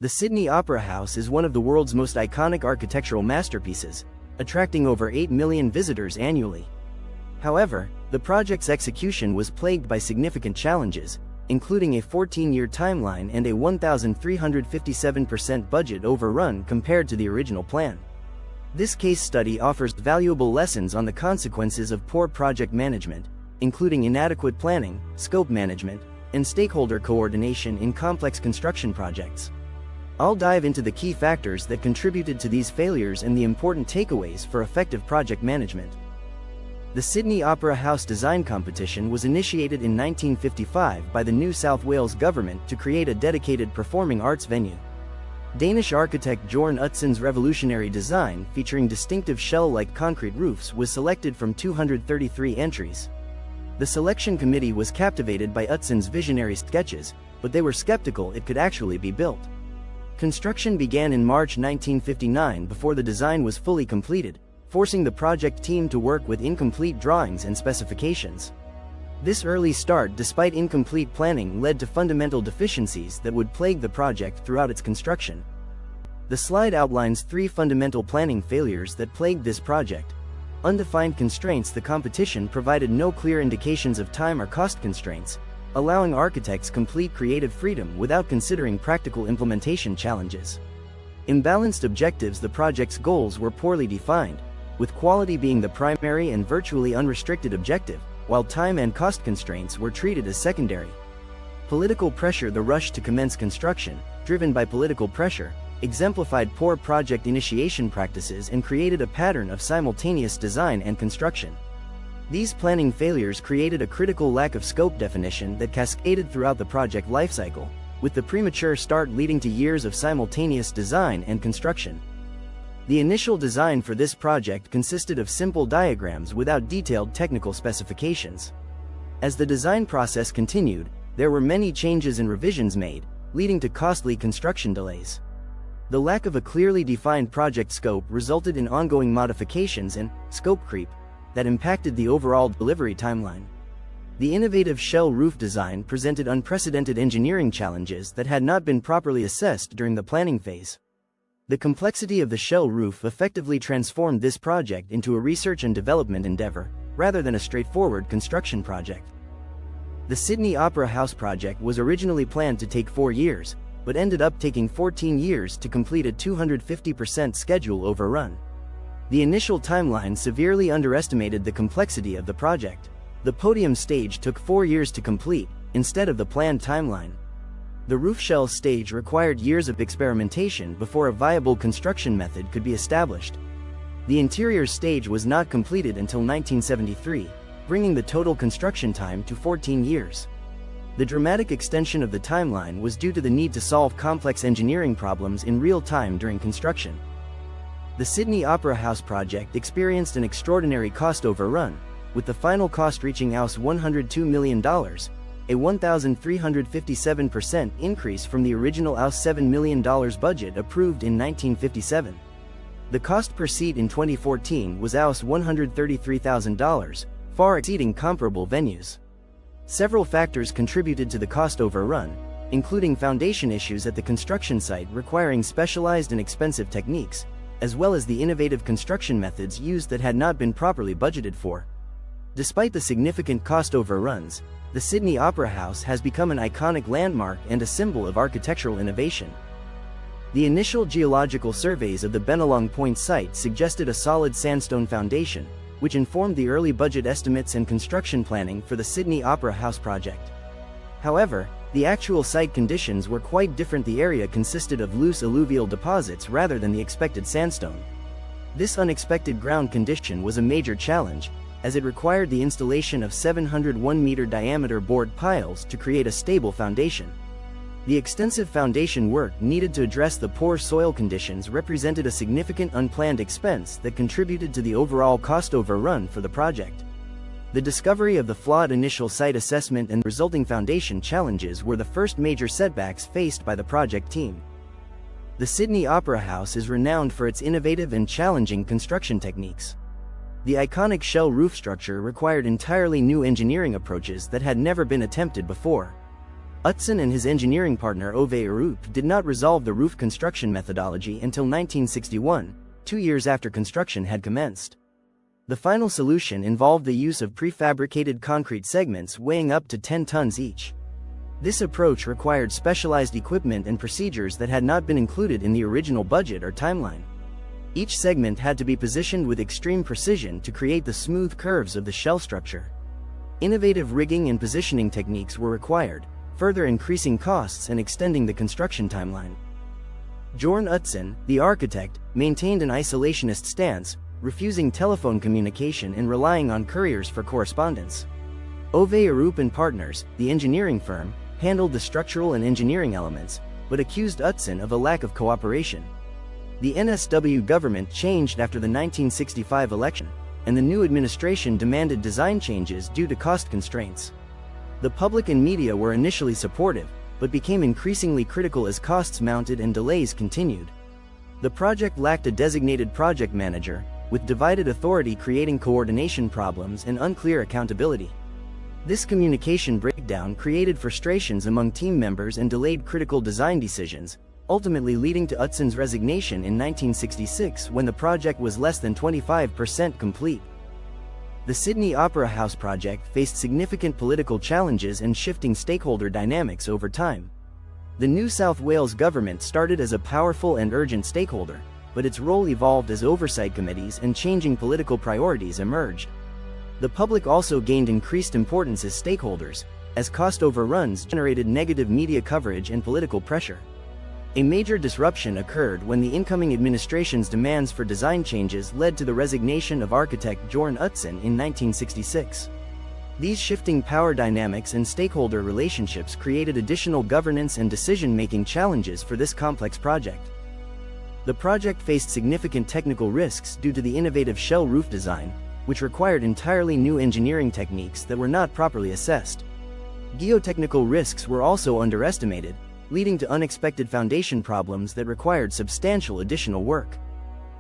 The Sydney Opera House is one of the world's most iconic architectural masterpieces, attracting over 8 million visitors annually. However, the project's execution was plagued by significant challenges, including a 14-year timeline and a 1,357% budget overrun compared to the original plan. This case study offers valuable lessons on the consequences of poor project management, including inadequate planning, scope management, and stakeholder coordination in complex construction projects. I'll dive into the key factors that contributed to these failures and the important takeaways for effective project management. The Sydney Opera House design competition was initiated in 1955 by the New South Wales government to create a dedicated performing arts venue. Danish architect Jørn Utzon's revolutionary design, featuring distinctive shell-like concrete roofs, was selected from 233 entries. The selection committee was captivated by Utzon's visionary sketches, but they were skeptical it could actually be built. Construction began in March 1959 before the design was fully completed, forcing the project team to work with incomplete drawings and specifications. This early start, despite incomplete planning, led to fundamental deficiencies that would plague the project throughout its construction. The slide outlines 3 fundamental planning failures that plagued this project. Undefined constraints. The competition provided no clear indications of time or cost constraints, allowing architects complete creative freedom without considering practical implementation challenges. Imbalanced objectives. The project's goals were poorly defined, with quality being the primary and virtually unrestricted objective, while time and cost constraints were treated as secondary. Political pressure. The rush to commence construction, driven by political pressure, exemplified poor project initiation practices and created a pattern of simultaneous design and construction. These planning failures created a critical lack of scope definition that cascaded throughout the project lifecycle, with the premature start leading to years of simultaneous design and construction. The initial design for this project consisted of simple diagrams without detailed technical specifications. As the design process continued, there were many changes and revisions made, leading to costly construction delays. The lack of a clearly defined project scope resulted in ongoing modifications and scope creep that impacted the overall delivery timeline. The innovative shell roof design presented unprecedented engineering challenges that had not been properly assessed during the planning phase. The complexity of the shell roof effectively transformed this project into a research and development endeavor, rather than a straightforward construction project. The Sydney Opera House project was originally planned to take 4 years, but ended up taking 14 years to complete a 250% schedule overrun. The initial timeline severely underestimated the complexity of the project. The podium stage took 4 years to complete, instead of the planned timeline. The roof shell stage required years of experimentation before a viable construction method could be established. The interior stage was not completed until 1973, bringing the total construction time to 14 years. The dramatic extension of the timeline was due to the need to solve complex engineering problems in real time during construction. The Sydney Opera House project experienced an extraordinary cost overrun, with the final cost reaching $102 million, a 1,357% increase from the original $7 million budget approved in 1957. The cost per seat in 2014 was $133,000, far exceeding comparable venues. Several factors contributed to the cost overrun, including foundation issues at the construction site requiring specialized and expensive techniques, as well as the innovative construction methods used that had not been properly budgeted for. Despite the significant cost overruns, the Sydney Opera House has become an iconic landmark and a symbol of architectural innovation. The initial geological surveys of the Bennelong Point site suggested a solid sandstone foundation, which informed the early budget estimates and construction planning for the Sydney Opera House project. However, the actual site conditions were quite different. The area consisted of loose alluvial deposits rather than the expected sandstone. This unexpected ground condition was a major challenge, as it required the installation of 701-meter diameter board piles to create a stable foundation. The extensive foundation work needed to address the poor soil conditions represented a significant unplanned expense that contributed to the overall cost overrun for the project. The discovery of the flawed initial site assessment and resulting foundation challenges were the first major setbacks faced by the project team. The Sydney Opera House is renowned for its innovative and challenging construction techniques. The iconic shell roof structure required entirely new engineering approaches that had never been attempted before. Utzon and his engineering partner Ove Arup did not resolve the roof construction methodology until 1961, 2 years after construction had commenced. The final solution involved the use of prefabricated concrete segments weighing up to 10 tons each. This approach required specialized equipment and procedures that had not been included in the original budget or timeline. Each segment had to be positioned with extreme precision to create the smooth curves of the shell structure. Innovative rigging and positioning techniques were required, further increasing costs and extending the construction timeline. Jørn Utzon, the architect, maintained an isolationist stance, refusing telephone communication and relying on couriers for correspondence. Ove Arup and Partners, the engineering firm, handled the structural and engineering elements, but accused Utzon of a lack of cooperation. The NSW government changed after the 1965 election, and the new administration demanded design changes due to cost constraints. The public and media were initially supportive, but became increasingly critical as costs mounted and delays continued. The project lacked a designated project manager, with divided authority creating coordination problems and unclear accountability. This communication breakdown created frustrations among team members and delayed critical design decisions, ultimately leading to Utzon's resignation in 1966 when the project was less than 25% complete. The Sydney Opera House project faced significant political challenges and shifting stakeholder dynamics over time. The New South Wales government started as a powerful and urgent stakeholder, but its role evolved as oversight committees and changing political priorities emerged. The public also gained increased importance as stakeholders, as cost overruns generated negative media coverage and political pressure. A major disruption occurred when the incoming administration's demands for design changes led to the resignation of architect Jørn Utzon in 1966. These shifting power dynamics and stakeholder relationships created additional governance and decision-making challenges for this complex project. The project faced significant technical risks due to the innovative shell roof design, which required entirely new engineering techniques that were not properly assessed. Geotechnical risks were also underestimated, leading to unexpected foundation problems that required substantial additional work.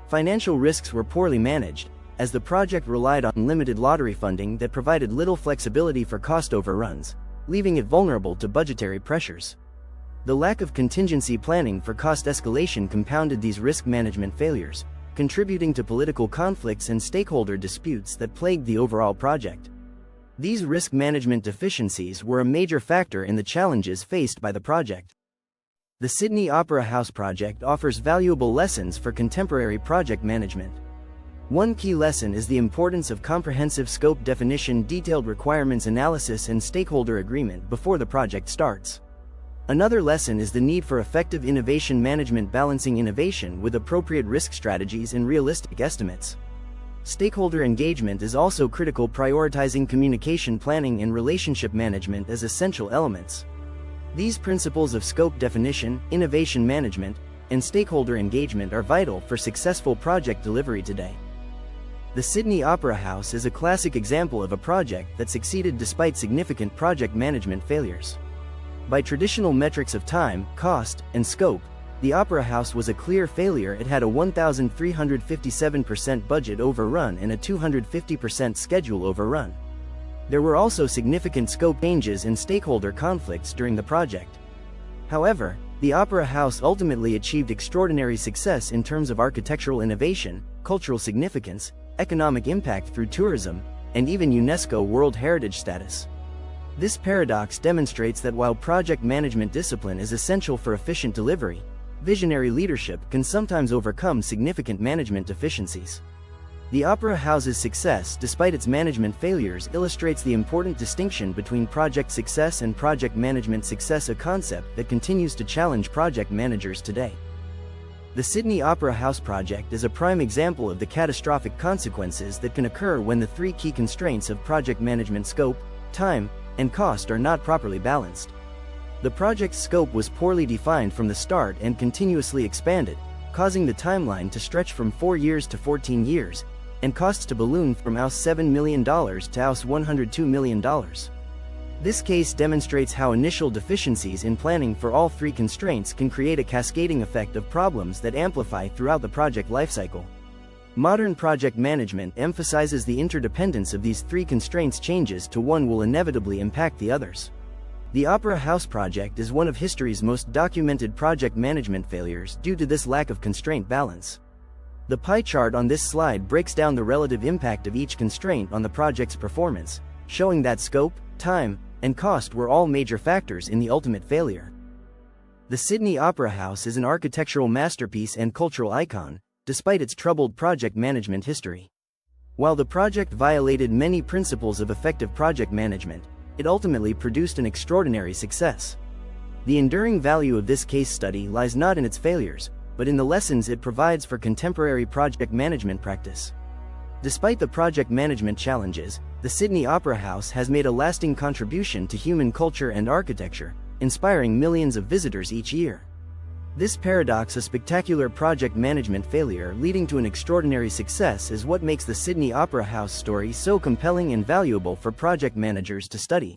Financial risks were poorly managed, as the project relied on limited lottery funding that provided little flexibility for cost overruns, leaving it vulnerable to budgetary pressures. The lack of contingency planning for cost escalation compounded these risk management failures, contributing to political conflicts and stakeholder disputes that plagued the overall project. These risk management deficiencies were a major factor in the challenges faced by the project. The Sydney Opera House project offers valuable lessons for contemporary project management. One key lesson is the importance of comprehensive scope definition, detailed requirements analysis, and stakeholder agreement before the project starts. Another lesson is the need for effective innovation management, balancing innovation with appropriate risk strategies and realistic estimates. Stakeholder engagement is also critical, prioritizing communication planning and relationship management as essential elements. These principles of scope definition, innovation management, and stakeholder engagement are vital for successful project delivery today. The Sydney Opera House is a classic example of a project that succeeded despite significant project management failures. By traditional metrics of time, cost, and scope, the Opera House was a clear failure. It had a 1,357% budget overrun and a 250% schedule overrun. There were also significant scope changes and stakeholder conflicts during the project. However, the Opera House ultimately achieved extraordinary success in terms of architectural innovation, cultural significance, economic impact through tourism, and even UNESCO World Heritage status. This paradox demonstrates that while project management discipline is essential for efficient delivery, visionary leadership can sometimes overcome significant management deficiencies. The Opera House's success, despite its management failures, illustrates the important distinction between project success and project management success, a concept that continues to challenge project managers today. The Sydney Opera House project is a prime example of the catastrophic consequences that can occur when the three key constraints of project management: scope, time, and cost are not properly balanced. The project's scope was poorly defined from the start and continuously expanded, causing the timeline to stretch from 4 years to 14 years, and costs to balloon from $7 million to $102 million. This case demonstrates how initial deficiencies in planning for all three constraints can create a cascading effect of problems that amplify throughout the project lifecycle. Modern project management emphasizes the interdependence of these three constraints. Changes to one will inevitably impact the others. The Opera House project is one of history's most documented project management failures due to this lack of constraint balance. The pie chart on this slide breaks down the relative impact of each constraint on the project's performance, showing that scope, time, and cost were all major factors in the ultimate failure. The Sydney Opera House is an architectural masterpiece and cultural icon, despite its troubled project management history. While the project violated many principles of effective project management, it ultimately produced an extraordinary success. The enduring value of this case study lies not in its failures, but in the lessons it provides for contemporary project management practice. Despite the project management challenges, the Sydney Opera House has made a lasting contribution to human culture and architecture, inspiring millions of visitors each year. This paradox of spectacular project management failure leading to an extraordinary success is what makes the Sydney Opera House story so compelling and valuable for project managers to study.